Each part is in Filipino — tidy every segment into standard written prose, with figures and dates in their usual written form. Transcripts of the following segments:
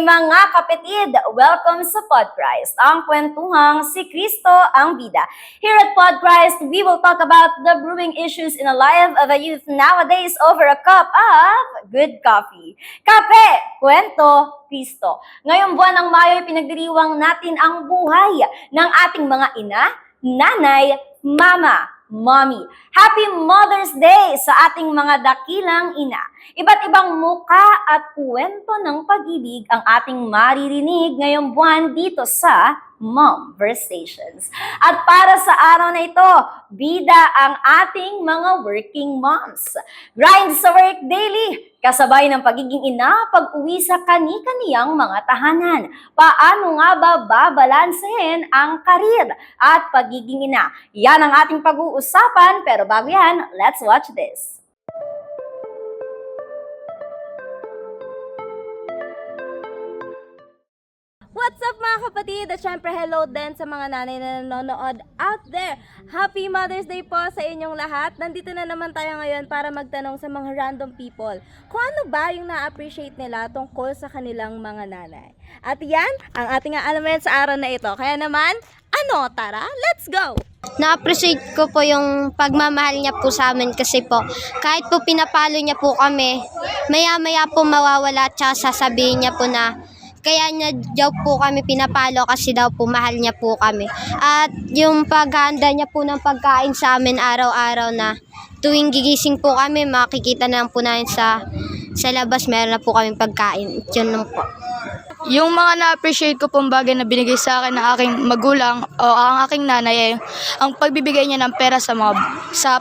Mga kapatid, welcome sa Podchrist, ang kwentuhang si Kristo ang bida. Here at Podchrist, we will talk about the brewing issues in the life of a youth nowadays over a cup of good coffee. Kape, kwento, Kristo. Ngayong buwan ng Mayo, pinagdiriwang natin ang buhay ng ating mga ina, nanay, mama, mommy. Happy Mother's Day sa ating mga dakilang ina. Iba't ibang muka at kwento ng pag-ibig ang ating maririnig ngayong buwan dito sa Momversations. At para sa araw na ito, bida ang ating mga working moms. Grind sa work daily, kasabay ng pagiging ina pag-uwi sa kani-kaniyang mga tahanan. Paano nga ba babalansehin ang karir at pagiging ina? Yan ang ating pag-uusapan, pero bago yan, let's watch this. What's up mga kapatid? At syempre hello din sa mga nanay na nanonood out there. Happy Mother's Day po sa inyong lahat. Nandito na naman tayo ngayon para magtanong sa mga random people kung ano ba yung na-appreciate nila tungkol sa kanilang mga nanay. At yan ang ating aalamin sa araw na ito. Kaya naman, tara, let's go! Na-appreciate ko po yung pagmamahal niya po sa amin kasi po kahit po pinapalo niya po kami, maya-maya po mawawala at sasabihin niya po na kaya niya daw po kami pinapalo kasi daw po mahal niya po kami. At yung paghahanda niya po ng pagkain sa amin araw-araw na tuwing gigising po kami, makikita na lang po namin sa labas, meron na po kami pagkain. Yun lang po. Yung mga na-appreciate ko pong bagay na binigay sa akin ng aking magulang o ang aking nanay ay ang pagbibigay niya ng pera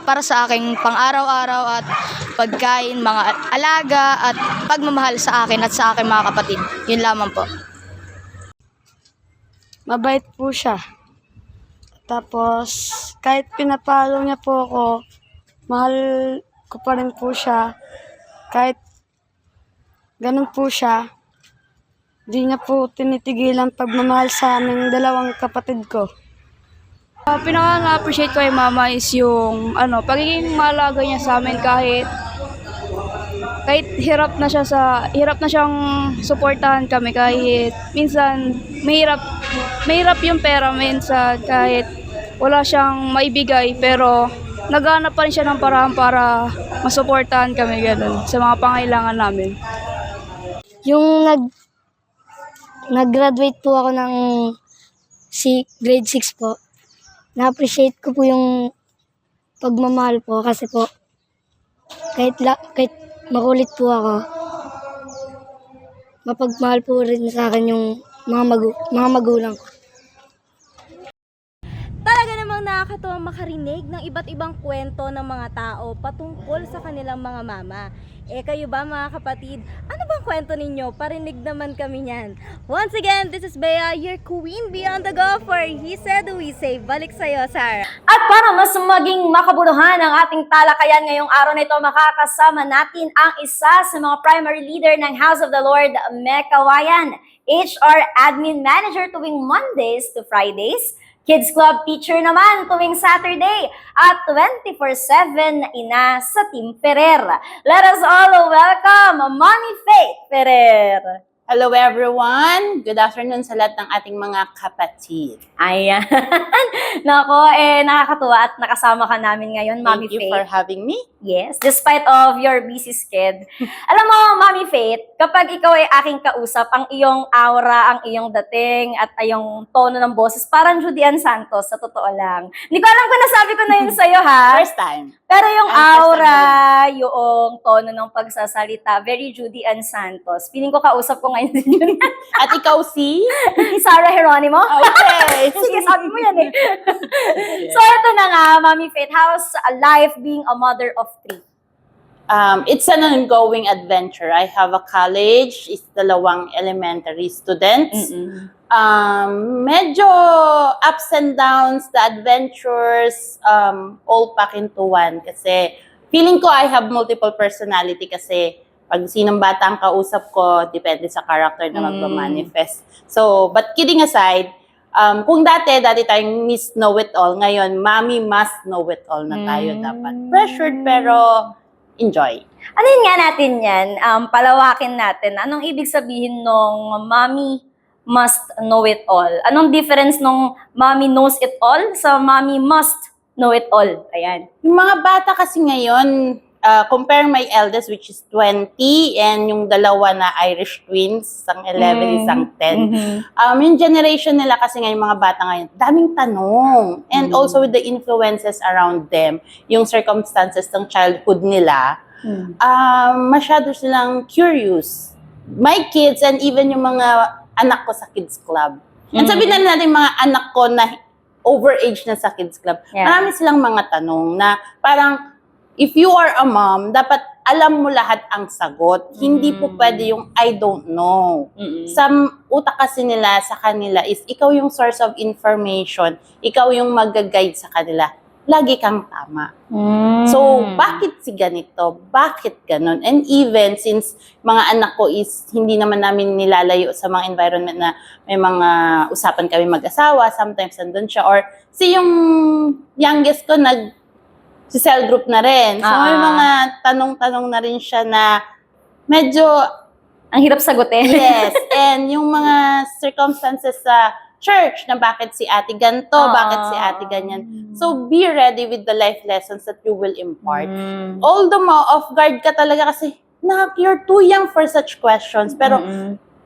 para sa aking pang-araw-araw at pagkain, mga alaga at pagmamahal sa akin at sa aking mga kapatid. Yun lamang po. Mabait po siya. Tapos, kahit pinapalo niya po ako, mahal ko pa rin po siya. Kahit ganun po siya, di niya po tinitigilan pagmamahal sa aming dalawang kapatid ko. Pinaka na-appreciate ko kay mama is yung pagiging malaga niya sa amin kahit hirap na siyang suportahan kami kahit minsan mahirap yung pera minsan kahit wala siyang maibigay pero naghahanap pa rin siya ng paraan para masuportahan kami ganun sa mga pangailangan namin. Yung nag-graduate po ako ng grade 6 po. Na-appreciate ko po yung pagmamahal po kasi po kahit makulit po ako, mapagmahal po rin sa akin yung mga magulang ko. Talaga namang nakakatuwang makarinig ng iba't ibang kwento ng mga tao patungkol sa kanilang mga mama. Kayo ba mga kapatid? Ano bang kwento ninyo? Parinig naman kami niyan. Once again, this is Bea, your queen beyond the go for He Said, We Say. Balik sa'yo, Sarah. At para mas maging makabuluhan ang ating talakayan ngayong araw na ito, makakasama natin ang isa sa mga primary leader ng House of the Lord, Mekawayan, HR Admin Manager tuwing Mondays to Fridays, Kids Club teacher naman tuwing Saturday at 24/7 na ina sa Team Ferrer. Let us all welcome Mommy Faith Ferrer. Hello everyone! Good afternoon sa lahat ng ating mga kapatid. Ayan. Nako, nakakatuwa at nakasama ka namin ngayon, Mommy Thank you Faith. for having me. Yes, despite of your busy schedule. Alam mo, Mommy Faith, kapag ikaw ay aking kausap, ang iyong aura, ang iyong dating, at yung tono ng boses, parang Judy Ann Santos, sa totoo lang. Hindi ko alam kung nasabi ko na yun sa'yo, ha? First time. Pero yung First aura, yung tono ng pagsasalita, very Judy Ann Santos. Feeling ko kausap ko ngayon din yun. At ikaw si? Sarah Geronimo? Okay. Sige, sabi mo yan eh. So, ito na nga, Mommy Faith, how's life being a mother of 3? It's an ongoing adventure. I have a college, is 2 elementary students. Medyo ups and downs, the adventures, all pack into one. Kasi feeling ko I have multiple personality kasi pag sinong bata ang kausap ko, depende sa character na magmamanifest. So, but kidding aside, kung dati tayong Miss Know-It-All, ngayon, Mommy must know it all na tayo dapat. Pressured pero enjoy. Ano yun nga natin yan? Palawakin natin. Anong ibig sabihin nung mommy must know it all? Anong difference nung mommy knows it all sa mommy must know it all? Ayan. Yung mga bata kasi ngayon, compare my eldest which is 20 and yung dalawa na Irish twins, isang 11, isang 10. Yung generation nila kasi ngayon, mga bata ngayon, daming tanong. And also with the influences around them, yung circumstances ng childhood nila, masyado silang curious. My kids and even yung mga anak ko sa kids club. And sabihin na natin mga anak ko na overage na sa kids club, marami silang mga tanong na parang if you are a mom, dapat alam mo lahat ang sagot. Hindi po pwede yung I don't know. Sa utak kasi nila, sa kanila is ikaw yung source of information, ikaw yung mag-guide sa kanila. Lagi kang tama. So, bakit si ganito? Bakit ganon? And even since mga anak ko is hindi naman namin nilalayo sa mga environment na may mga usapan kami mag-asawa, sometimes nandun siya, or si yung youngest ko si cell group na rin. So, may mga tanong-tanong na rin siya na medyo ang hirap sagutin. yes. And yung mga circumstances sa church na bakit si ate ganito, bakit si ate ganyan. So, be ready with the life lessons that you will impart. Although off guard ka talaga kasi, you're too young for such questions. Pero,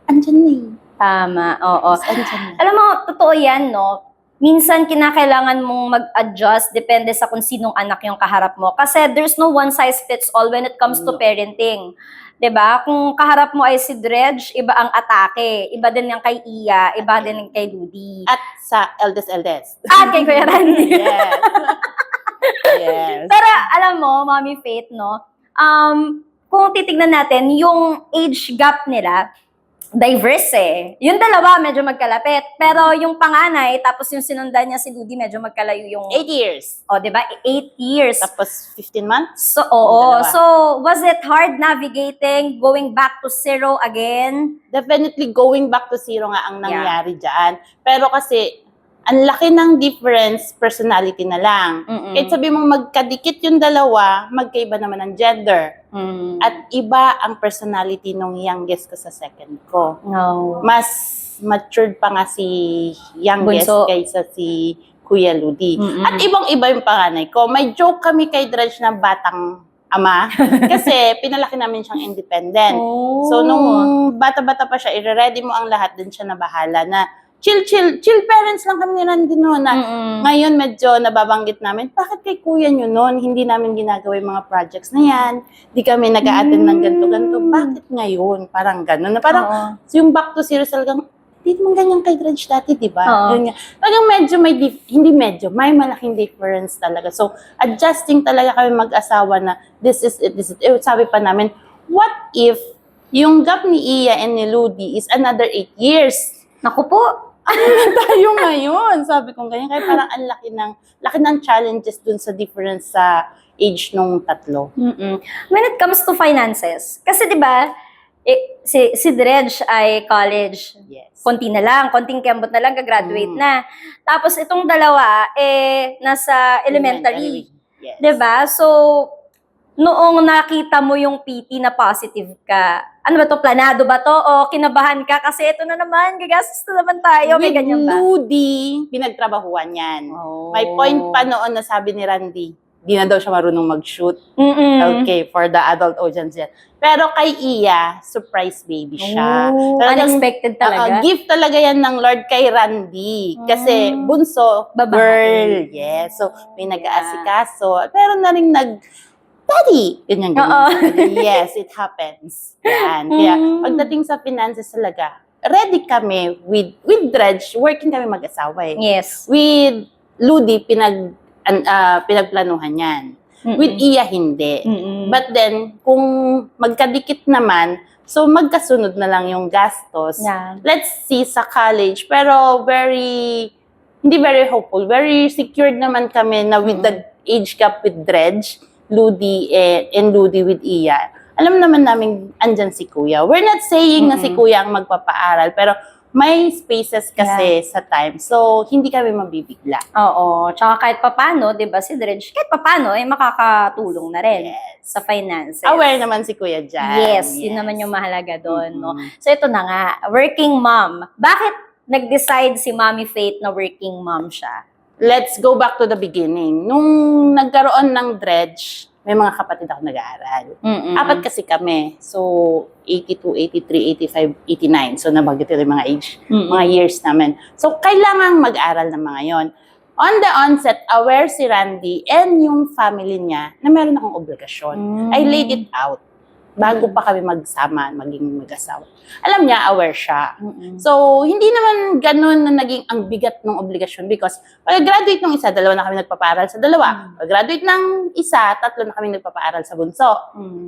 andyan na eh. Tama, oo. Andyan na. Alam mo, totoo yan, no? Minsan, kinakailangan mong mag-adjust depende sa kung sinong anak yung kaharap mo. Kasi there's no one size fits all when it comes to parenting. 'Di ba? Kung kaharap mo ay si Dredge, iba ang atake. Iba din yung kay Iya, iba din yung kay Ludi. At sa eldest. At kay Kuya Randy. Yes. Yes. Pero alam mo, Mommy Faith, no? Kung titignan natin, yung age gap nila, diverse eh. Yung dalawa, medyo magkalapit. Pero yung panganay, tapos yung sinundan niya si Ludi, medyo magkalayo yung... 8 years. O, di ba? 8 years. Tapos 15 months. So, oo. So, was it hard navigating, going back to zero again? Definitely going back to zero nga ang nangyari dyan. Pero kasi, ang laki ng difference, personality na lang. Kahit sabi mong magkadikit yung dalawa, magkaiba naman ang gender. At iba ang personality nung youngest ko sa second ko. No. Mas matured pa nga si youngest Bunso. kaysa si Kuya Ludi. At ibang-iba yung panganay ko. May joke kami kay Dredge na batang ama kasi pinalaki namin siyang independent. So nung bata-bata pa siya, i-ready mo ang lahat, din siya na bahala na chill parents lang kami ni Randy noon na ngayon medyo nababanggit namin, bakit kay kuya nyo noon, hindi namin ginagawa yung mga projects na yan, di kami nag-a-attend ng ganito-ganito, bakit ngayon? Parang gano'n, na parang yung back to zero talagang, hindi naman ganyan kay Dredge dati, di ba? Talagang medyo may malaking difference talaga. So, adjusting talaga kami mag-asawa na this is it. Sabi pa namin, what if yung gap ni Iya and ni Ludi is another 8 years? Naku po. Ano na tayo ngayon? Sabi ko ganyan. Kaya parang ang laki ng challenges dun sa difference sa age nung tatlo. When it comes to finances, kasi di ba, si Dredge ay college. Yes. Konting kembot na lang, gagraduate na. Tapos itong dalawa, nasa elementary. Yes. Di ba? So, noong nakita mo yung PT na positive ka, ano ba to, planado ba to? O kinabahan ka? Kasi ito na naman, gagastos na naman tayo. May ganyan ba? With Ludi, pinagtrabahuan yan. May point pa noon na sabi ni Randy, di na daw siya marunong mag-shoot. Okay, for the adult audience yan. Pero kay Iya, surprise baby siya. Unexpected talaga. Gift talaga yan ng Lord kay Randy. Kasi bunso, Babae. girl. Yes. So, may nag-aasikaso. Pero na rin Daddy! Ganyan. Yes, it happens. Yan. Kaya, pagdating sa finances talaga, ready kami with Dredge, working kami mag-asawa eh. Yes. With Ludi, pinagplanuhan yan. With Iya, hindi. But then, kung magkadikit naman, so magkasunod na lang yung gastos. Yeah. Let's see sa college, pero hindi very hopeful. Very secured naman kami na with the age gap with Dredge, Ludi and Ludi with Iya. Alam naman namin andyan si Kuya. We're not saying na si Kuya ang magpapaaral, pero may spaces kasi sa time. So, hindi kami mabibigla. Oo. Tsaka kahit papano, di ba, si Dredge, kahit papano, makakatulong na rin sa finances. Aware naman si Kuya dyan. Yes, yun naman yung mahalaga doon, no? Mm-mm. So, ito na nga, working mom. Bakit nag-decide si Mommy Faith na working mom siya? Let's go back to the beginning. Nung nagkaroon ng Dredge, may mga kapatid ako nag-aaral. Mm-mm. Apat kasi kami. So, 82, 83, 85, 89. So, nabanggit ko yung mga age, mga years namin. So, kailangan mag-aral ng mga yon. On the onset, aware si Randy and yung family niya na meron akong obligasyon. I laid it out bago pa kami magsama, maging mag-asawa. Alam niya, aware siya. So, hindi naman ganun na naging ang bigat ng obligasyon because pag-graduate ng isa, 2 na kami nagpapaaral sa 2. Pag-graduate ng isa, 3 na kami nagpapaaral sa bunso.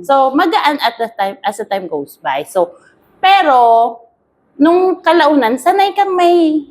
So, magaan at the time, as the time goes by. So, pero, nung kalaunan, sanay kang may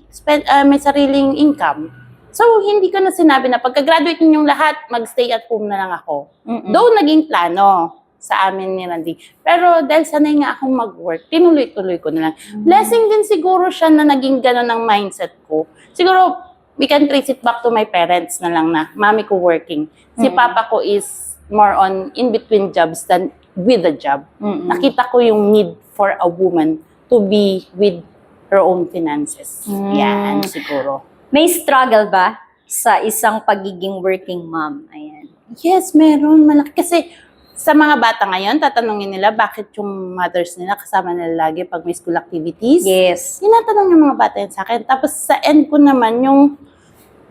sariling income. So, hindi ko na sinabi na pagka-graduate ninyong lahat, mag-stay at home na lang ako. Though naging plano sa amin ni Randy. Pero dahil sanay nga akong mag-work, tinuloy-tuloy ko na lang. Blessing din siguro siya na naging gano'n ang mindset ko. Siguro, we can trace it back to my parents na lang na mami ko working. Si papa ko is more on in-between jobs than with a job. Nakita ko yung need for a woman to be with her own finances. Yan, siguro. May struggle ba sa isang pagiging working mom? Ayan. Yes, meron. Malaki. Kasi sa mga bata ngayon, tatanungin nila bakit yung mothers nila kasama nila lagi pag may school activities. Yes. Tinatanong yung mga bata yan sa akin. Tapos sa end ko naman yung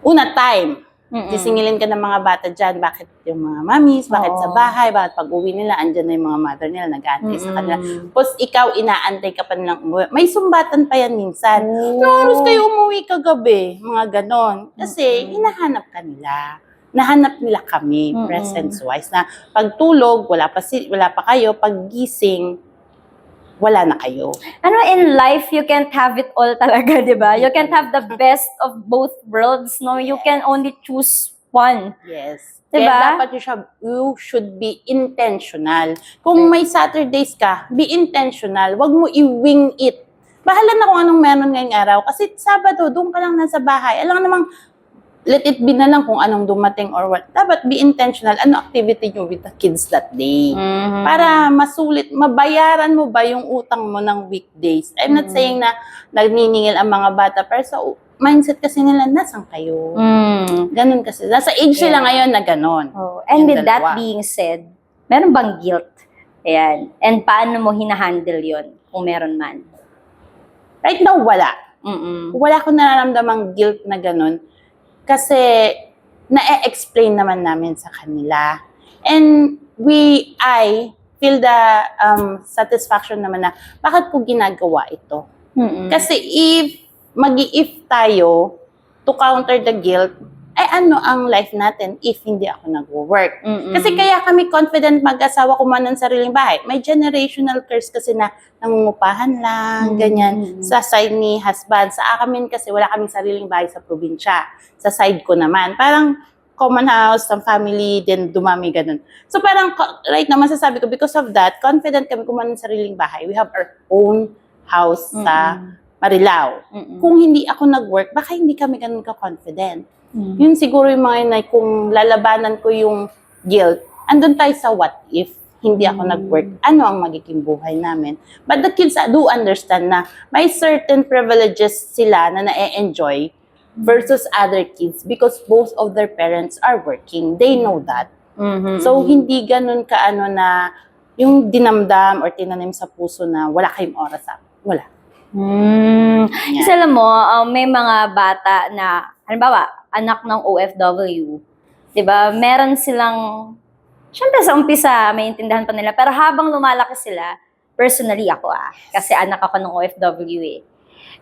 una time. Sisingilin ka ng mga bata dyan. Bakit yung mga mommies, bakit sa bahay, bakit pag uwi nila, andyan na yung mga mother nila, nag-aantay sa kanila. Tapos ikaw, inaantay ka pa nilang umuwi. May sumbatan pa yan minsan. Oras kayo umuwi kagabi. Mga ganon. Kasi hinahanap ka nila. Nahanap nila kami, presence-wise, na pagtulog, wala pa kayo, paggising, wala na kayo. Ano, in life, you can't have it all talaga, di ba? You can't have the best of both worlds, no? You can only choose one. Yes. Diba? Kaya dapat you should be intentional. Kung may Saturdays ka, be intentional. Huwag mo i-wing it. Bahala na kung anong meron ngayong araw. Kasi Sabado, doon ka lang nasa bahay. Alam namang, let it be na lang kung anong dumating or what. Dapat be intentional. Ano activity nyo with the kids that day? Para masulit, mabayaran mo ba yung utang mo ng weekdays? I'm not saying na nagniningil ang mga bata, pero sa mindset kasi nila, nasan kayo? Ganon kasi. Nasa age sila ngayon na ganon. Oh. And Yung with that dalawa. being said, meron bang guilt? Ayan. And paano mo hinahandle yon kung meron man? Right now, wala. Wala akong nararamdamang guilt na ganon. Kasi na-explain naman namin sa kanila. And I feel the satisfaction naman na bakit ko ginagawa ito. Kasi if tayo to counter the guilt, ay ano ang life natin if hindi ako nag-work. Kasi kaya kami confident mag-asawa kumain ng sariling bahay. May generational curse kasi na nangungupahan lang, ganyan. Sa side ni husband. Sa amin kasi wala kaming sariling bahay sa probinsya. Sa side ko naman. Parang common house, some family, then dumami, ganun. So parang right now, masasabi ko, because of that, confident kami kumain ng sariling bahay. We have our own house sa Marilao. Kung hindi ako nag-work, baka hindi kami ganun ka-confident. Yun siguro yung mga inay, kung lalabanan ko yung guilt, andun tayo sa what if hindi ako nag-work, ano ang magiging buhay namin. But the kids do understand na may certain privileges sila na na-enjoy versus other kids because both of their parents are working. They know that. So, hindi ganun kaano na yung dinamdam or tinanim sa puso na wala kayong oras. Wala. Kasi alam mo, may mga bata na, halimbawa, anak ng OFW, di ba? Meron silang, syempre sa umpisa, may intindihan pa nila, pero habang lumalaki sila, personally ako kasi anak ako ng OFW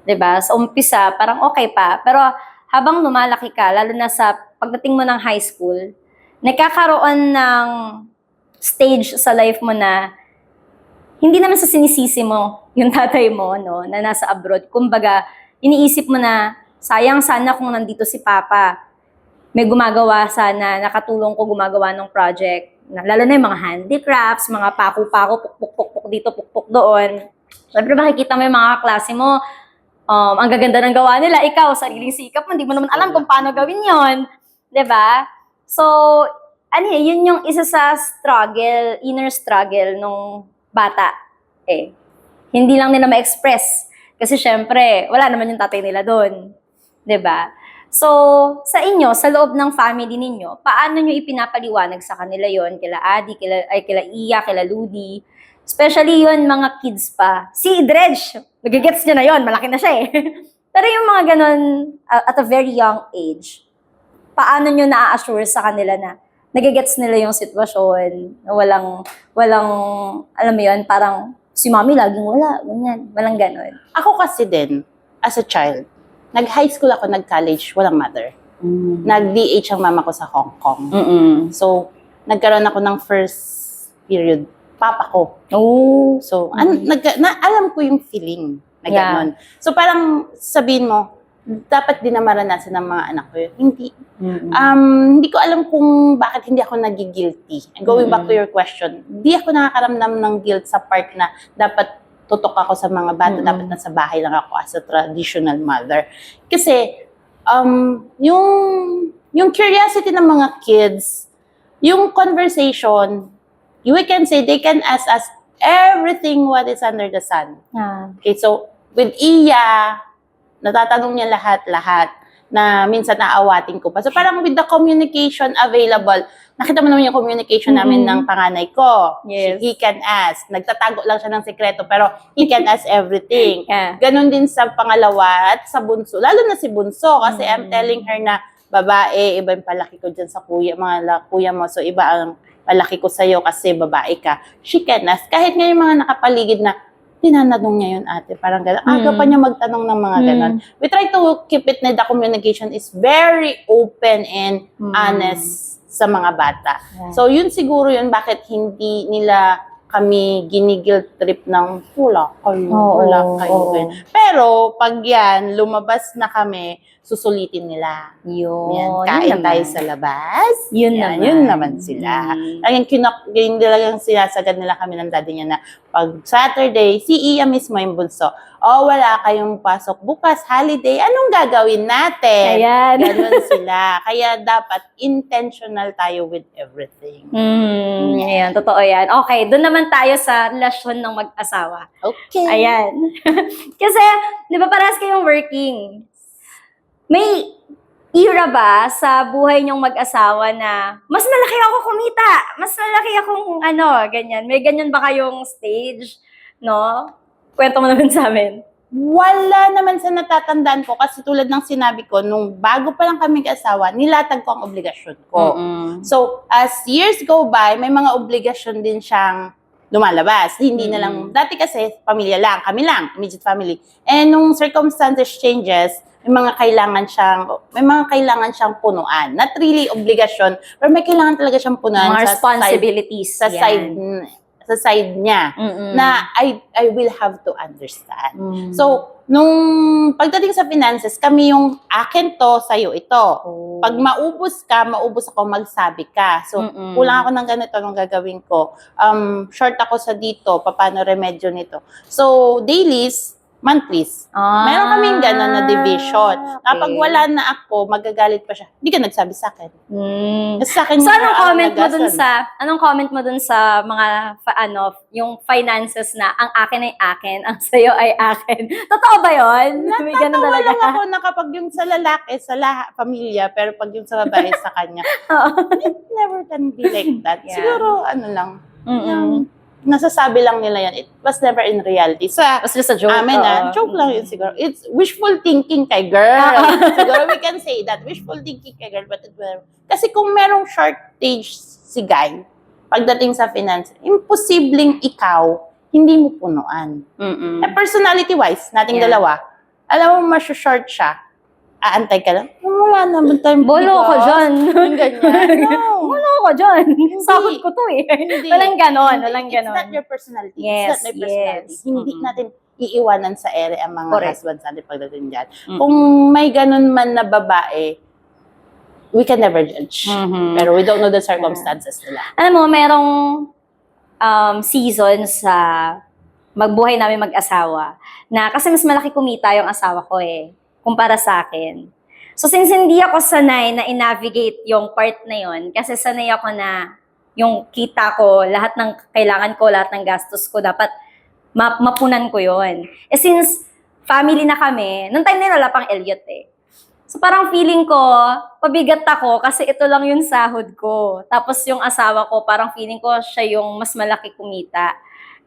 di ba? Sa umpisa, parang okay pa, pero habang lumalaki ka, lalo na sa pagdating mo ng high school, nagkakaroon ng stage sa life mo na hindi naman sa sinisisi mo yung tatay mo, no, na nasa abroad. Kumbaga, iniisip mo na, sayang sana kung nandito si Papa. May gumagawa sana, nakatulong ko gumagawa ng project. Lalo na yung mga handicrafts, mga paku-paku, pukpuk-pukpuk dito, pukpuk doon. Siyempre makikita mo yung mga klase mo, ang gaganda ng gawa nila, ikaw, sariling sikap mo, hindi mo naman alam kung paano gawin yon, 'di ba? So, ano yun yung isa sa struggle, inner struggle nung bata. Hindi lang nila ma-express. Kasi syempre, wala naman yung tatay nila doon. 'Di ba? So, sa inyo, sa loob ng family ninyo, paano nyo ipinapaliwanag sa kanila yon, kila Adi, kila Iya, kila Ludi? Especially yon mga kids pa. Si Dredge, nagigets niya na yon, malaki na siya eh. Pero yung mga ganun, at a very young age, paano nyo na-assure sa kanila na nagigets nila yung sitwasyon, na walang, alam mo yun, parang si mommy laging wala, ganyan, walang ganun. Ako kasi din, as a child, nag-high school ako, nag-college, walang mother. Nag-DH ang mama ko sa Hong Kong. So, nagkaroon ako ng first period, papa ko. Oh. So, alam ko yung feeling na gano'n. So, parang sabihin mo, dapat din na maranasan ng mga anak ko yun. Hindi ko alam kung bakit hindi ako nagigilty. And going back to your question, hindi ako nakakaramdam ng guilt sa part na dapat tutok ako sa mga bata, dapat nasa bahay lang ako as a traditional mother. Kasi, yung curiosity ng mga kids, yung conversation, we can say they can ask us everything what is under the sun. Okay, so, with Iya, natatanong niya lahat-lahat na minsan naawatin ko pa. So, parang with the communication available, nakita mo naman yung communication namin ng panganay ko. Yes. He can ask. Nagtatago lang siya ng sekreto, pero he can ask everything. Ganon din sa pangalawa at sa bunso. Lalo na si bunso, kasi I'm telling her na babae, iba yung palaki ko dyan sa mga kuya mo. So, iba ang palaki ko sa'yo kasi babae ka. She can ask. Kahit nga yung mga nakapaligid na, tinanong niya yun, ate. Parang gano'n. Aga pa niya magtanong ng mga gano'n. We try to keep it na the communication is very open and honest sa mga bata. So, yun siguro yun bakit hindi nila kami giniguilt trip ng wala kayo. Pero, pag yan, lumabas na kami, susulitin nila. Yun. Kain yun tayo naman. sa labas. Yun Yan, naman. Yun naman sila. Yung talagang sinasagad nila kami ng daddy niya na pag Saturday, si Iya mismo yung bunso. Wala kayong pasok bukas, holiday, anong gagawin natin? Ayan. Ganun sila. Kaya dapat intentional tayo with everything. Ayan, totoo yan. Okay, doon naman tayo sa relasyon ng mag-asawa. Okay. Ayan. Kasi, di ba parehas kayong working? May era ba sa buhay niyong mag-asawa na mas malaki ako kumita, mas malaki akong ganyan? May ganyan ba kayong stage, no? Kwento mo naman sa amin. Wala naman sa natatandaan ko kasi tulad ng sinabi ko, nung bago pa lang kami asawa, nilatag ko ang obligasyon ko. So, as years go by, may mga obligasyon din siyang lumalabas. Hindi na lang, dati kasi, pamilya lang, kami lang, immediate family. And nung circumstances changes, may mga kailangan siyang punuan. Not really obligasyon, pero may kailangan talaga siyang punuan Mga responsibilities. sa side niya na I will have to understand. So, nung pagdating sa finances, kami yung akin to, sa'yo ito. Pag maubos ako, magsabi ka. So, kulang ako ng ganito, anong gagawin ko? Short ako sa dito, paano remedyo nito? So, dailies, monthlies. Meron kaming gano'n na division. Kapag wala na ako, magagalit pa siya. Hindi ka nagsabi sa akin. Kasi sa akin, So, anong comment mo dun sa mga, yung finances na ang akin ay akin, ang sayo ay akin? Totoo ba yun? May ganun Natatawa talaga. lang ako na kapag yung sa lalaki, sa pamilya, pero pag yung sa babae, sa kanya, it never can be like that. Yeah. Siguro, yung nasasabi lang nila yan. It was never in reality. Was just a joke. Amin joke lang yun siguro. It's wishful thinking kay girl. Siguro we can say that. Wishful thinking kay girl. But kasi kung merong shortage si guy, pagdating sa finance, imposibleng ikaw, hindi mo punuan. Personality-wise, nating dalawa, alam mo, short siya, aantay ka lang, wala naman tayong Bolo ko dyan. Yung ganyan. No. Bolo ko dyan. Sahod ko to eh. Hindi. Walang ganon. It's not your personality. Yes, It's not my personality. yes. Hindi natin iiwanan sa ere ang mga Correct. husbands natin pagdating dyan. Kung may ganun man na babae, we can never judge. Pero we don't know the circumstances nila. Alam mo, merong season sa magbuhay namin mag-asawa. Na kasi mas malaki kumita yung asawa ko kumpara sa akin. So since hindi ako sanay na i-navigate yung part na yon, kasi sanay ako na yung kita ko, lahat ng kailangan ko, lahat ng gastos ko, dapat mapunan ko yon. Since family na kami, nung time na wala pang Elliot So parang feeling ko, pabigat ako kasi ito lang yung sahod ko. Tapos yung asawa ko, parang feeling ko siya yung mas malaki kumita.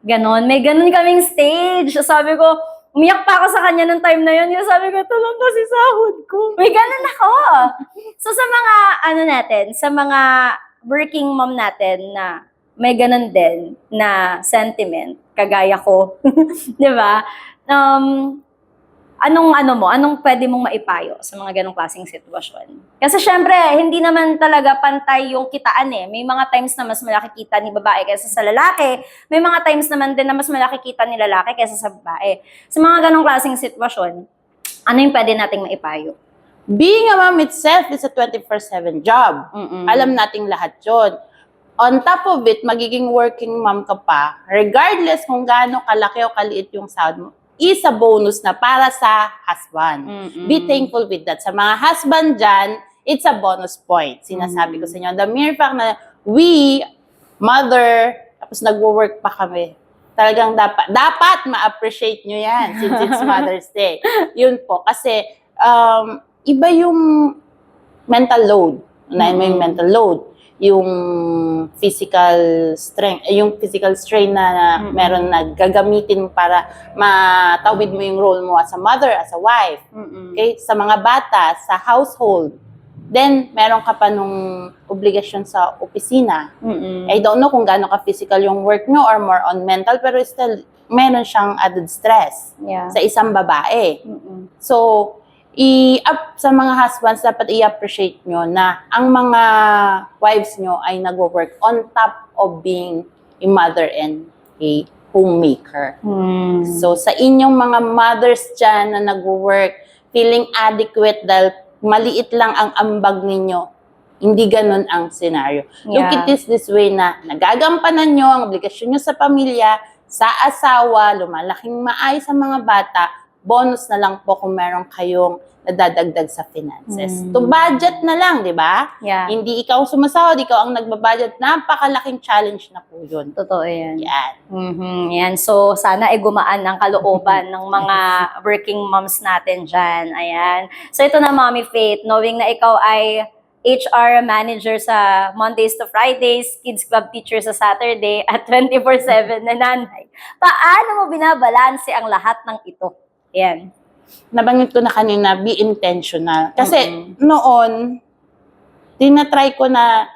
Ganon. May ganon kaming stage. Sabi ko, umiyak pa ako sa kanya nung time na yun. Yung sabi ko, ito lang kasi sahod ko. May ganon ako. So sa mga, sa mga working mom natin na may ganon din na sentiment, kagaya ko. Di ba? Anong pwede mong maipayo sa mga ganong klaseng sitwasyon? Kasi syempre, hindi naman talaga pantay yung kitaan May mga times na mas malaki kita ni babae kaysa sa lalaki. May mga times naman din na mas malaki kita ni lalaki kaysa sa babae. Sa mga ganong klaseng sitwasyon, ano yung pwede nating maipayo? Being a mom itself is a 24/7 job. Alam nating lahat yun. On top of it, magiging working mom ka pa, regardless kung gaano kalaki o kaliit yung sahod mo, is a bonus na para sa husband. Be thankful with that. Sa mga husband dyan, it's a bonus point. Sinasabi ko sa inyo, the mere fact na we, mother, tapos nagwo-work pa kami, talagang dapat ma-appreciate nyo yan since it's Mother's Day. Yun po. Kasi, iba yung mental load. Unahin mo yung mental load. Yung physical strength, yung physical strain na meron na gagamitin mo para matawid mo yung role mo as a mother, as a wife. Okay? Sa mga bata, sa household. Then, meron ka pa nung obligasyon sa opisina. I don't know kung gaano ka physical yung work nyo or more on mental, pero still, meron siyang added stress sa isang babae. So, sa mga husbands, dapat i-appreciate nyo na ang mga wives nyo ay nag-work on top of being a mother and a homemaker. So, sa inyong mga mothers dyan na nag-work, feeling adequate dahil maliit lang ang ambag ninyo, hindi ganun ang scenario. Look at this way na nagagampanan nyo ang obligasyon nyo sa pamilya, sa asawa, lumalaking maayos sa mga bata, bonus na lang po kung meron kayong nadadagdag sa finances. To budget na lang, di ba? Hindi ikaw sumasahod, ikaw ang nagbabudget. Napakalaking challenge na po yun. Totoo yan. Yan. Yan. So, sana gumaan ang kalooban ng mga working moms natin dyan. Ayan. So, ito na, Mommy Faith, knowing na ikaw ay HR manager sa Mondays to Fridays, Kids Club teacher sa Saturday, at 24/7 na nanay. Paano mo binabalanse ang lahat ng ito? Yan. Nabanggit ko na kanina, be intentional. Kasi noon, tinatry ko na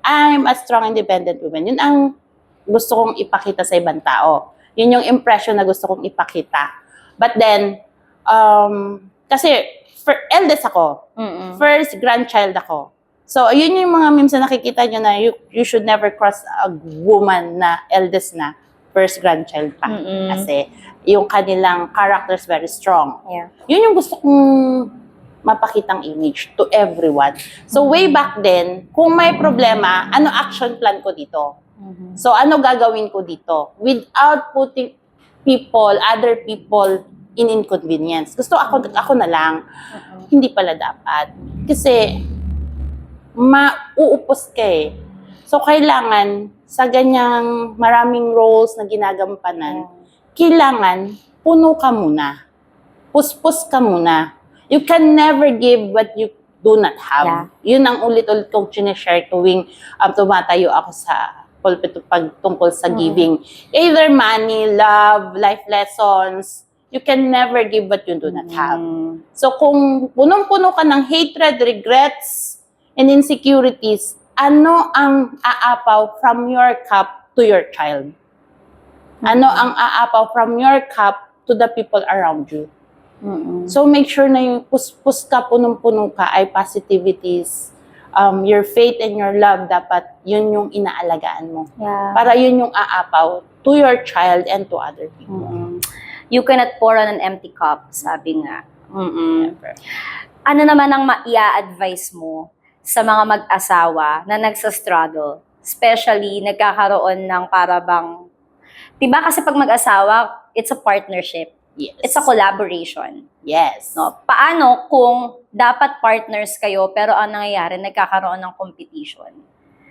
I'm a strong, independent woman. Yun ang gusto kong ipakita sa ibang tao. Yun yung impression na gusto kong ipakita. But then, kasi eldest ako. First grandchild ako. So, yun yung mga memes na nakikita nyo na you should never cross a woman na eldest na, first grandchild pa. Kasi yung kanilang characters very strong. Yun yung gusto kong mapakitang image to everyone. So, way back then, kung may problema, ano action plan ko dito? So, ano gagawin ko dito? Without putting other people in inconvenience. Gusto ako na lang. Hindi pala dapat. Kasi, mauupos ka So, kailangan, sa ganyang maraming roles na ginagampanan, kailangan puno ka muna. Puspos ka muna. You can never give what you do not have. Yun ang ulit-ulit kong sinishare tuwing tumatayo ako sa pulpit tungkol sa giving. Either money, love, life lessons, you can never give what you do not have. So kung punong-puno ka ng hatred, regrets, and insecurities, ano ang aapaw from your cup to your child? Ano ang aapaw from your cup to the people around you? So make sure na yung puspos ka, punong-puno ka ay positivities. Your faith and your love, dapat yun yung inaalagaan mo. Para yun yung aapaw to your child and to other people. You cannot pour on an empty cup, sabi nga. Ano naman ang maia-advise mo sa mga mag-asawa na nagsa-struggle? Especially, nagkakaroon ng parabang Diba kasi pag mag-asawa, it's a partnership. Yes. It's a collaboration. Yes. No? Paano kung dapat partners kayo pero ang nangyayari, nagkakaroon ng competition?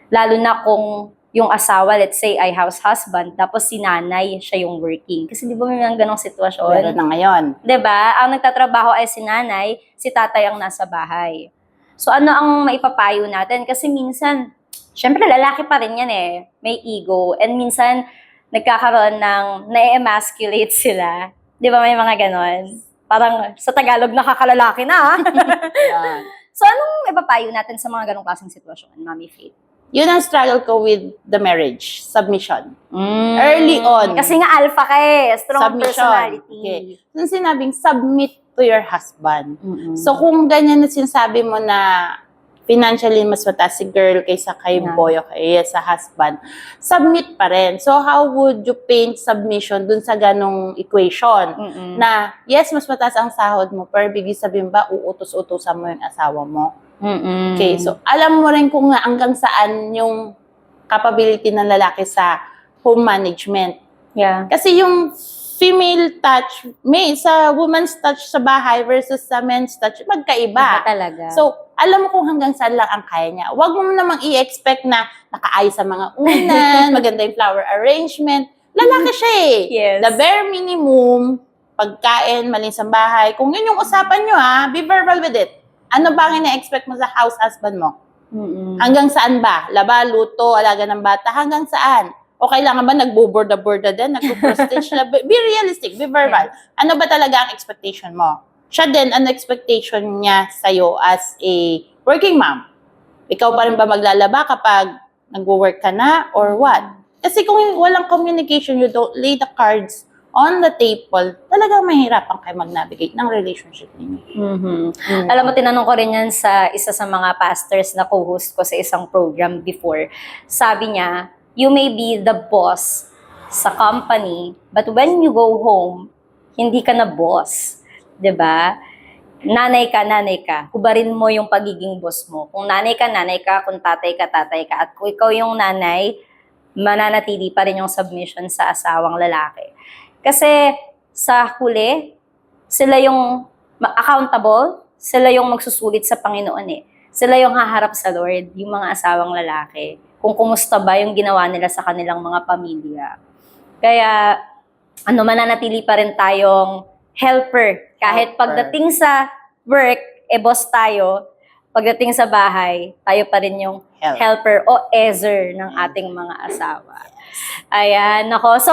Lalo na kung yung asawa, let's say, ay house husband, tapos si nanay, siya yung working. Kasi di ba may mga ganong sitwasyon? Meron na ngayon. Diba? Ang nagtatrabaho ay si nanay, si tatay ang nasa bahay. So ano ang maipapayo natin? Kasi minsan, syempre lalaki pa rin yan eh. May ego. And minsan, nagkakaroon ng, na-emasculate sila. Di ba may mga ganon? Parang sa Tagalog, nakakalalaki na. Yan. So anong ipapayo natin sa mga ganong klaseng sitwasyon, Mami Faith? Yun ang struggle ko with the marriage, submission. Early on. Kasi nga alpha ka eh. Strong Submission. personality. Okay. Yung sinabing, submit to your husband. Mm-mm. So, kung ganyan na sinasabi mo na financially mas mataas si girl kaysa kay Yeah. boy o kay sa husband, submit pa rin. So, how would you paint submission dun sa ganong equation? Mm-mm. Na, yes, mas mataas ang sahod mo, pero bigay sabihin ba, uutos-utosan mo yung asawa mo? Mm-mm. Okay, so alam mo rin kung nga hanggang saan yung capability ng lalaki sa home management. Yeah. Kasi yung female touch, sa woman's touch sa bahay versus sa men's touch, Iba magkaiba. talaga. So, alam mo kung hanggang saan lang ang kaya niya. Huwag mo namang i-expect na nakaayos sa mga unan, maganda yung flower arrangement. Lalaki siya eh. Yes. The bare minimum, pagkain, malinis ang bahay. Kung yun yung usapan nyo be verbal with it. Ano ba ang ina-expect mo sa house husband mo? Mm-mm. Hanggang saan ba? Laba, luto, alaga ng bata, hanggang saan? O kailangan ba nagbuborda-borda din, nagpo-prostage na? Be realistic, be verbal. Ano ba talaga ang expectation mo? Siya din, ano expectation niya sa'yo as a working mom? Ikaw pa rin ba maglalaba kapag nag-work ka na or what? Kasi kung walang communication, you don't lay the cards on the table, talagang mahirapan kayo mag-navigate ng relationship ninyo. Mm-hmm. Alam mo, tinanong ko rin yan sa isa sa mga pastors na co-host ko sa isang program before. Sabi niya, you may be the boss sa company, but when you go home, hindi ka na boss. 'Di ba? Nanay ka. Hubarin mo yung pagiging boss mo. Kung nanay ka, kung tatay ka. At kung ikaw yung nanay, mananatili pa rin yung submission sa asawang lalaki. Kasi sa huli, sila yung accountable, sila yung magsusulit sa Panginoon eh. Sila yung haharap sa Lord, yung mga asawang lalaki. Kung kumusta ba yung ginawa nila sa kanilang mga pamilya. Kaya, mananatili pa rin tayong helper. Kahit pagdating sa work, boss tayo. Pagdating sa bahay, tayo pa rin yung helper o ezer ng ating mga asawa. Ayan, nako. So,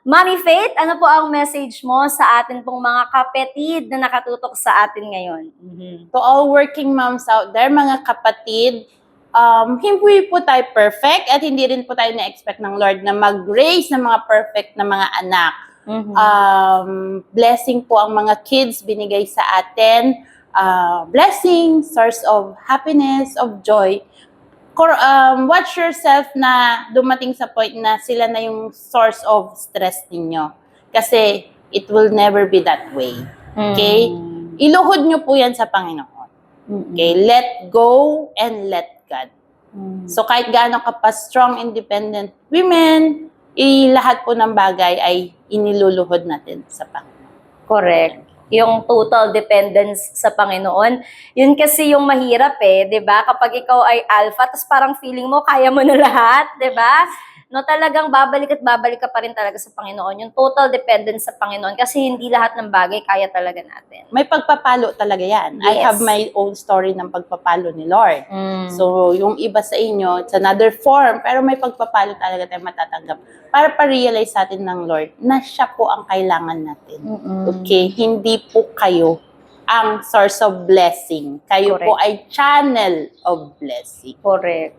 Mami Faith, ano po ang message mo sa atin pong mga kapatid na nakatutok sa atin ngayon? To all working moms out there, mga kapatid, hindi po tayo perfect at hindi rin po tayo na-expect ng Lord na mag-raise ng mga perfect na mga anak. Blessing po ang mga kids binigay sa atin. Blessing, source of happiness, of joy. Watch yourself na dumating sa point na sila na yung source of stress ninyo. Kasi it will never be that way. Okay? Iluhod nyo po yan sa Panginoon. Okay? Let go and let God. So kahit gaano ka pa strong, independent women, lahat po ng bagay ay iniluluhod natin sa Panginoon. Correct. Yung total dependence sa Panginoon. Yun kasi yung mahirap eh, 'di ba? Kapag ikaw ay alpha, tapos parang feeling mo kaya mo na lahat, 'di ba? No, talagang babalik ka pa rin talaga sa Panginoon. Yung total dependence sa Panginoon kasi hindi lahat ng bagay kaya talaga natin. May pagpapalo talaga yan. I Yes. have my own story ng pagpapalo ni Lord. So, yung iba sa inyo, it's another form, pero may pagpapalo talaga tayo matatanggap para pa-realize sa atin ng Lord na siya po ang kailangan natin. Okay? Hindi po kayo ang source of blessing. Kayo Correct. po ay channel of blessing. Correct.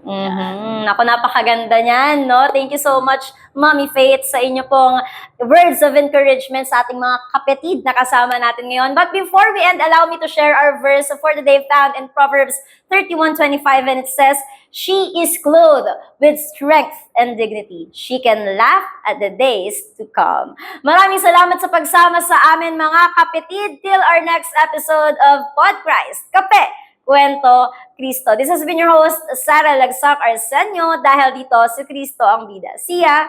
Ako, napakaganda niyan, no? Thank you so much, Mommy Faith, sa inyo pong words of encouragement sa ating mga kapatid na kasama natin ngayon. But before we end, allow me to share our verse for the day found in Proverbs 31:25, and it says, "She is clothed with strength and dignity. She can laugh at the days to come." Maraming salamat sa pagsama sa amin, mga kapatid. Till our next episode of Pod Christ, Kape, Kwento, Kristo. This has been your host, Sarah Lagsak Arsenio, dahil dito si Kristo ang bida. See ya!